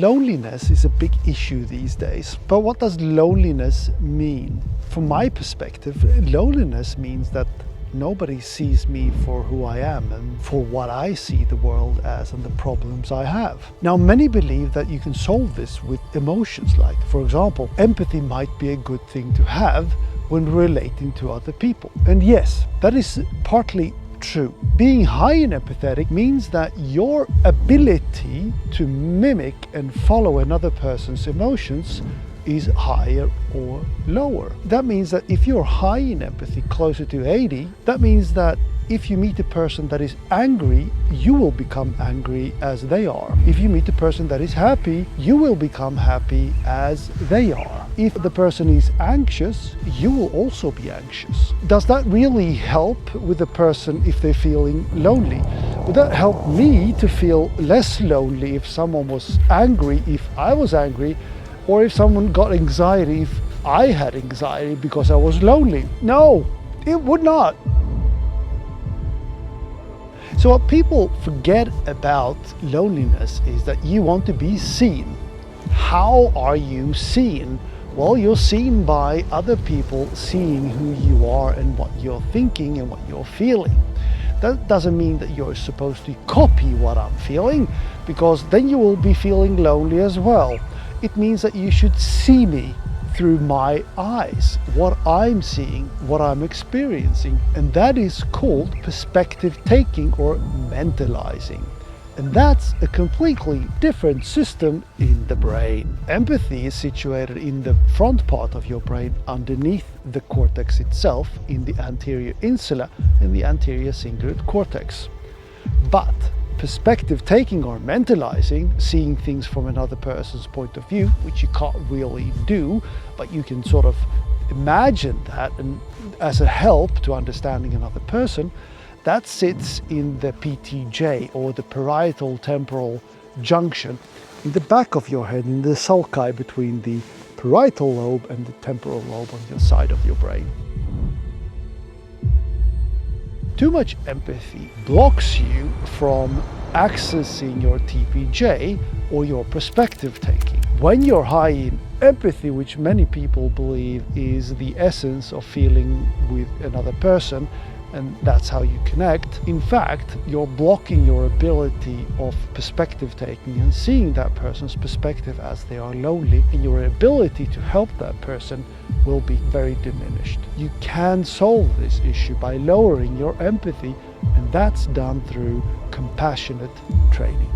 Loneliness is a big issue these days. But what does loneliness mean? From my perspective, loneliness means that nobody sees me for who I am and for what I see the world as and the problems I have. Now, many believe that you can solve this with emotions, like, for example, empathy might be a good thing to have when relating to other people. And yes, that is partly true. Being high in empathetic means that your ability to mimic and follow another person's emotions is higher or lower. That means that if you're high in empathy, closer to 80, that means that if you meet a person that is angry, you will become angry as they are. If you meet a person that is happy, you will become happy as they are. If the person is anxious, you will also be anxious. Does that really help with a person if they're feeling lonely? Would that help me to feel less lonely if someone was angry, if I was angry, or if someone got anxiety if I had anxiety because I was lonely? No, it would not. So what people forget about loneliness is that you want to be seen. How are you seen? Well, you're seen by other people seeing who you are and what you're thinking and what you're feeling. That doesn't mean that you're supposed to copy what I'm feeling, because then you will be feeling lonely as well. It means that you should see me through my eyes, what I'm seeing, what I'm experiencing. And that is called perspective taking or mentalizing. And that's a completely different system in the brain. Empathy is situated in the front part of your brain, underneath the cortex itself, in the anterior insula and the anterior cingulate cortex. But perspective taking or mentalizing, seeing things from another person's point of view, which you can't really do, but you can sort of imagine that, and as a help to understanding another person, that sits in the PTJ, or the parietal temporal junction, in the back of your head, in the sulci between the parietal lobe and the temporal lobe on your side of your brain. Too much empathy blocks you from accessing your TPJ, or your perspective taking. When you're high in empathy, which many people believe is the essence of feeling with another person, and that's how you connect, in fact, you're blocking your ability of perspective taking and seeing that person's perspective as they are lonely, and your ability to help that person will be very diminished. You can solve this issue by lowering your empathy, and that's done through compassionate training.